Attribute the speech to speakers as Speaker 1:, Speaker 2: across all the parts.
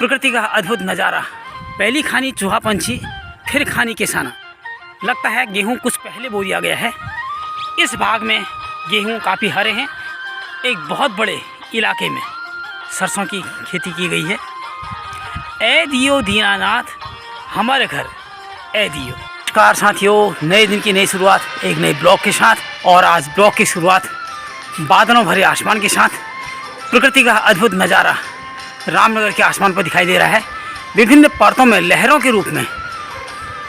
Speaker 1: प्रकृति का अद्भुत नज़ारा। पहली खानी चूहा पंछी, फिर खानी किसाना। लगता है गेहूं कुछ पहले बो दिया गया है। इस भाग में गेहूं काफ़ी हरे हैं। एक बहुत बड़े इलाके में सरसों की खेती की गई है। ए दियो दीनानाथ हमारे घर ए दियो। नमस्कार साथियों, नए दिन की नई शुरुआत एक नए ब्लॉग के साथ। और आज ब्लॉग की शुरुआत बादलों भरे आसमान के साथ। प्रकृति का अद्भुत नज़ारा रामनगर के आसमान पर दिखाई दे रहा है। विभिन्न परतों में लहरों के रूप में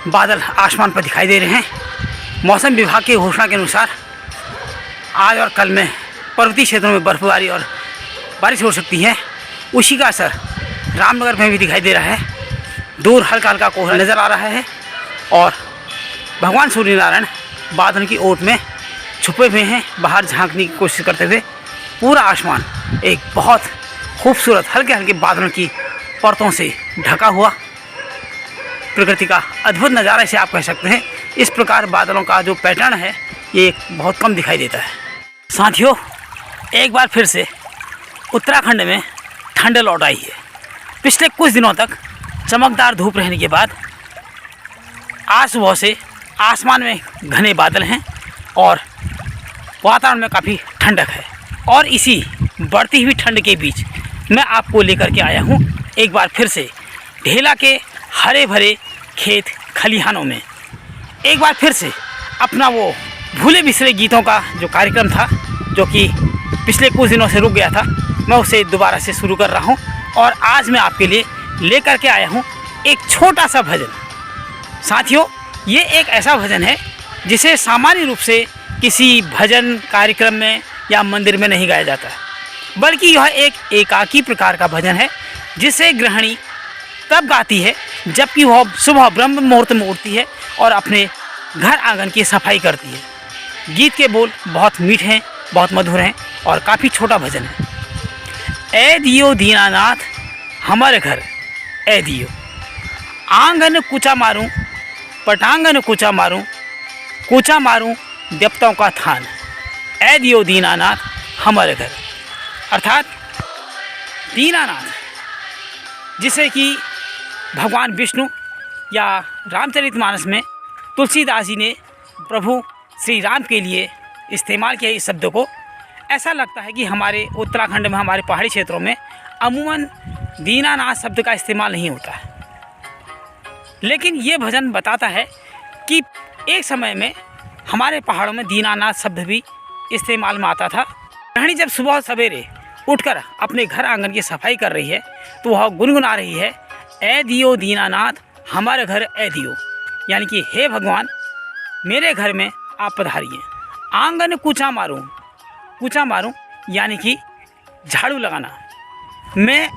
Speaker 1: बादल आसमान पर दिखाई दे रहे हैं। मौसम विभाग की घोषणा के अनुसार आज और कल में पर्वतीय क्षेत्रों में बर्फबारी और बारिश हो सकती है। उसी का असर रामनगर में भी दिखाई दे रहा है। दूर हल्का हल्का कोहरा नज़र आ रहा है और भगवान सूर्यनारायण बादल की ओट में छुपे हुए हैं, बाहर झांकने की कोशिश करते हुए। पूरा आसमान एक बहुत खूबसूरत हल्के हल्के बादलों की परतों से ढका हुआ प्रकृति का अद्भुत नज़ारा इसे आप कह सकते हैं। इस प्रकार बादलों का जो पैटर्न है ये बहुत कम दिखाई देता है। साथियों, एक बार फिर से उत्तराखंड में ठंड लौट आई है। पिछले कुछ दिनों तक चमकदार धूप रहने के बाद आज सुबह से आसमान में घने बादल हैं और वातावरण में काफ़ी ठंडक है। और इसी बढ़ती हुई ठंड के बीच मैं आपको लेकर के आया हूँ एक बार फिर से ढेला के हरे भरे खेत खलिहानों में। एक बार फिर से अपना वो भूले बिसरे गीतों का जो कार्यक्रम था, जो कि पिछले कुछ दिनों से रुक गया था, मैं उसे दोबारा से शुरू कर रहा हूँ। और आज मैं आपके लिए लेकर के आया हूँ एक छोटा सा भजन। साथियों, ये एक ऐसा भजन है जिसे सामान्य रूप से किसी भजन कार्यक्रम में या मंदिर में नहीं गाया जाता है, बल्कि यह एक एकाकी प्रकार का भजन है जिसे गृहिणी तब गाती है जबकि वह सुबह ब्रह्म मुहूर्त में उठती है और अपने घर आंगन की सफाई करती है। गीत के बोल बहुत मीठे हैं, बहुत मधुर हैं और काफ़ी छोटा भजन है। ए दियो दीनानाथ हमारे घर ए दियो, आंगन कूचा मारूं पटांगन कूचा मारूं देवताओं का थान। ए दियो दीनानाथ हमारे घर, अर्थात दीनानाथ जिसे कि भगवान विष्णु या रामचरितमानस में तुलसीदास जी ने प्रभु श्री राम के लिए इस्तेमाल किया इस शब्द को। ऐसा लगता है कि हमारे उत्तराखंड में, हमारे पहाड़ी क्षेत्रों में अमूमन दीनानाथ शब्द का इस्तेमाल नहीं होता है। लेकिन ये भजन बताता है कि एक समय में हमारे पहाड़ों में दीनानाथ शब्द भी इस्तेमाल में आता था। गृहिणी जब सुबह सवेरे उठकर अपने घर आंगन की सफाई कर रही है तो वह गुनगुना रही है, ए दियो दीनानाथ हमारे घर ए दियो, यानी कि हे भगवान मेरे घर में आप पधारिए। आंगन कूचा मारूं यानी कि झाड़ू लगाना। मैं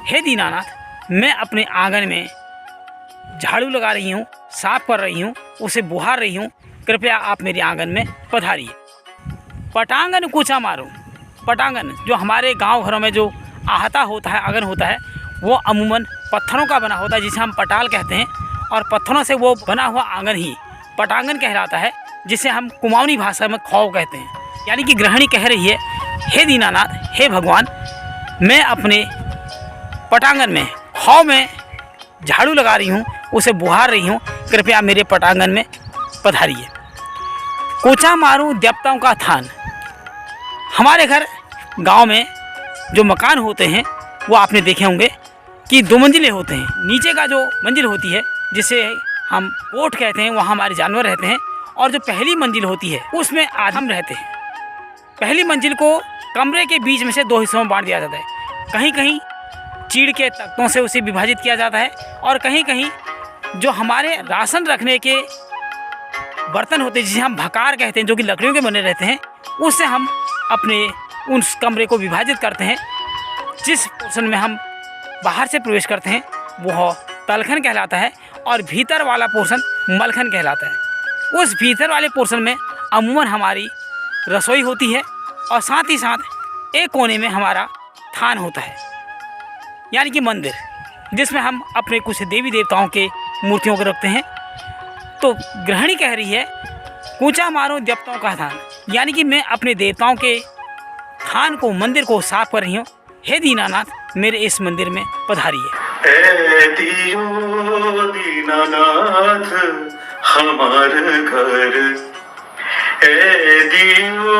Speaker 1: हे दीनानाथ मैं अपने आंगन में झाड़ू लगा रही हूँ, साफ कर रही हूँ, उसे बुहार रही हूँ, कृपया आप मेरे आंगन में पधारिए। पटांगन कूचा मारूं, पटांगन जो हमारे गांव घरों में जो आहता होता है, आंगन होता है, वो अमूमन पत्थरों का बना होता है जिसे हम पटाल कहते हैं। और पत्थरों से वो बना हुआ आंगन ही पटांगन कहलाता है, जिसे हम कुमाऊनी भाषा में खौव कहते हैं। यानी कि गृहिणी कह रही है, हे दीनानाथ हे भगवान मैं अपने पटांगन में खौव में झाड़ू लगा रही हूँ, उसे बुहार रही हूँ, कृपया मेरे पटांगन में पधारिए। कूचा मारूं देवताओं का थान। हमारे घर गांव में जो मकान होते हैं वो आपने देखे होंगे कि 2 मंजिले होते हैं। नीचे का जो मंजिल होती है जिसे हम कोठ कहते हैं, वहाँ हमारे जानवर रहते हैं। और जो पहली मंजिल होती है उसमें आदम रहते हैं। पहली मंजिल को कमरे के बीच में से 2 हिस्सों में बांट दिया जाता है। कहीं कहीं चीड़ के तख्तों से उसे विभाजित किया जाता है और कहीं कहीं जो हमारे राशन रखने के बर्तन होते हैं जिसे हम भकार कहते हैं, जो कि लकड़ियों के बने रहते हैं, उससे हम अपने उस कमरे को विभाजित करते हैं। जिस पोर्शन में हम बाहर से प्रवेश करते हैं वह तलखन कहलाता है और भीतर वाला पोर्शन मलखन कहलाता है। उस भीतर वाले पोर्शन में अमूमन हमारी रसोई होती है और साथ ही साथ एक कोने में हमारा थान होता है, यानी कि मंदिर, जिसमें हम अपने कुछ देवी देवताओं के मूर्तियों को रखते हैं। तो गृहिणी कह रही है, कूचा मारो देवताओं का थान, यानी कि मैं अपने देवताओं के थान को, मंदिर को साफ कर रही हूँ। हे दीनानाथ मेरे इस मंदिर में पधारिए।
Speaker 2: ए दियो दीनानाथ हमार घर, ए दियो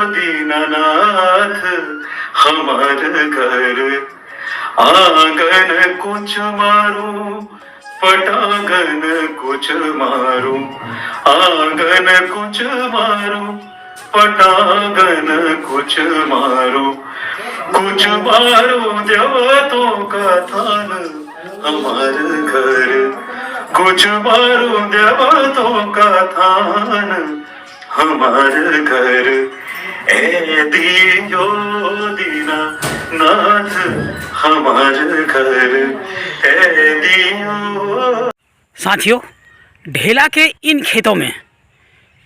Speaker 2: दीनानाथ हमार घर, आंगन कुछ मारू पटांगन कुछ मारू, आंगन कुछ मारू पटांगन कुछ मारू, कुछ मारू देवतों का थान हमार घर, कुछ मारू देवतों का थान हमार घर, ए दियो दीना नाथ हमार घर, ए दियो।
Speaker 1: साथियों, ढेला के इन खेतों में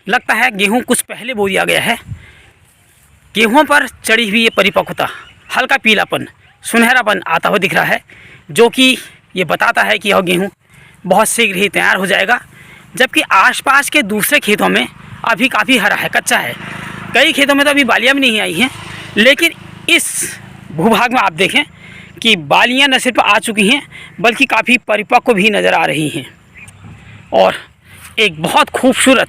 Speaker 1: लगता है गेहूं कुछ पहले बो दिया गया है। गेहूं पर चढ़ी हुई ये परिपक्वता, हल्का पीलापन, सुनहरापन आता हुआ दिख रहा है, जो कि ये बताता है कि यह गेहूं बहुत शीघ्र ही तैयार हो जाएगा। जबकि आसपास के दूसरे खेतों में अभी काफ़ी हरा है, कच्चा है। कई खेतों में तो अभी बालियाँ भी नहीं आई हैं, लेकिन इस भूभाग में आप देखें कि बालियाँ न सिर्फ आ चुकी हैं बल्कि काफ़ी परिपक्व भी नज़र आ रही हैं। और एक बहुत खूबसूरत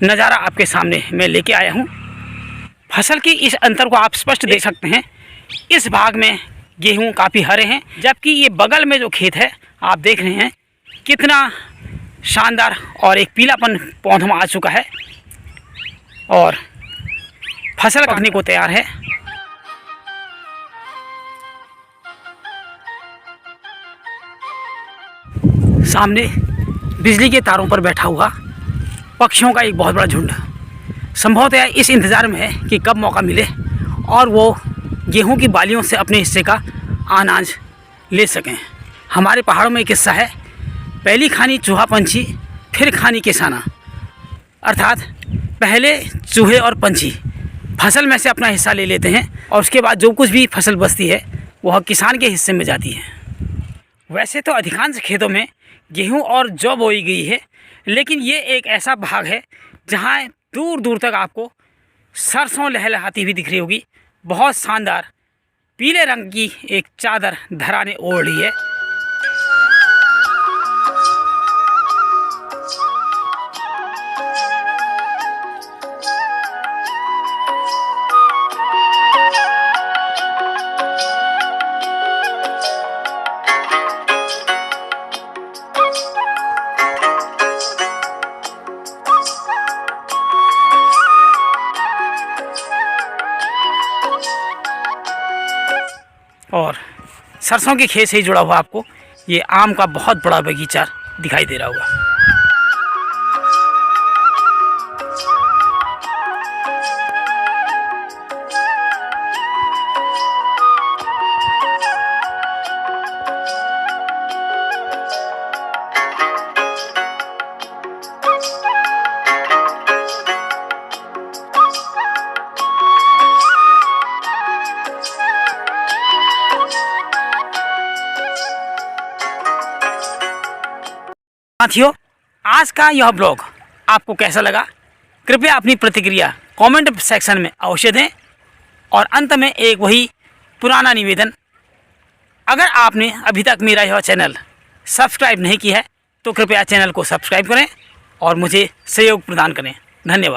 Speaker 1: नज़ारा आपके सामने मैं लेके आया हूँ। फसल की इस अंतर को आप स्पष्ट देख सकते हैं। इस भाग में गेहूं काफ़ी हरे हैं, जबकि ये बगल में जो खेत है आप देख रहे हैं कितना शानदार और एक पीलापन पौधा में आ चुका है और फसल पकने को तैयार है। सामने बिजली के तारों पर बैठा हुआ पक्षियों का एक बहुत बड़ा झुंड संभवतः इस इंतज़ार में है कि कब मौका मिले और वो गेहूं की बालियों से अपने हिस्से का अनाज ले सकें। हमारे पहाड़ों में एक किस्सा है, पहली खानी चूहा पंछी फिर खानी किसाना, अर्थात पहले चूहे और पंछी फसल में से अपना हिस्सा ले लेते हैं और उसके बाद जो कुछ भी फसल बचती है वह किसान के हिस्से में जाती है। वैसे तो अधिकांश खेतों में गेहूं और जौ बोई गई है, लेकिन ये एक ऐसा भाग है जहां दूर दूर तक आपको सरसों लहलहाती हुई दिख रही होगी। बहुत शानदार पीले रंग की एक चादर धरा ने ओढ़ ली है। और सरसों के खेत से ही जुड़ा हुआ आपको ये आम का बहुत बड़ा बगीचा दिखाई दे रहा होगा। साथियों, आज का यह ब्लॉग आपको कैसा लगा? कृपया अपनी प्रतिक्रिया कमेंट सेक्शन में अवश्य दें। और अंत में एक वही पुराना निवेदन, अगर आपने अभी तक मेरा यह चैनल सब्सक्राइब नहीं किया है तो कृपया चैनल को सब्सक्राइब करें और मुझे सहयोग प्रदान करें। धन्यवाद।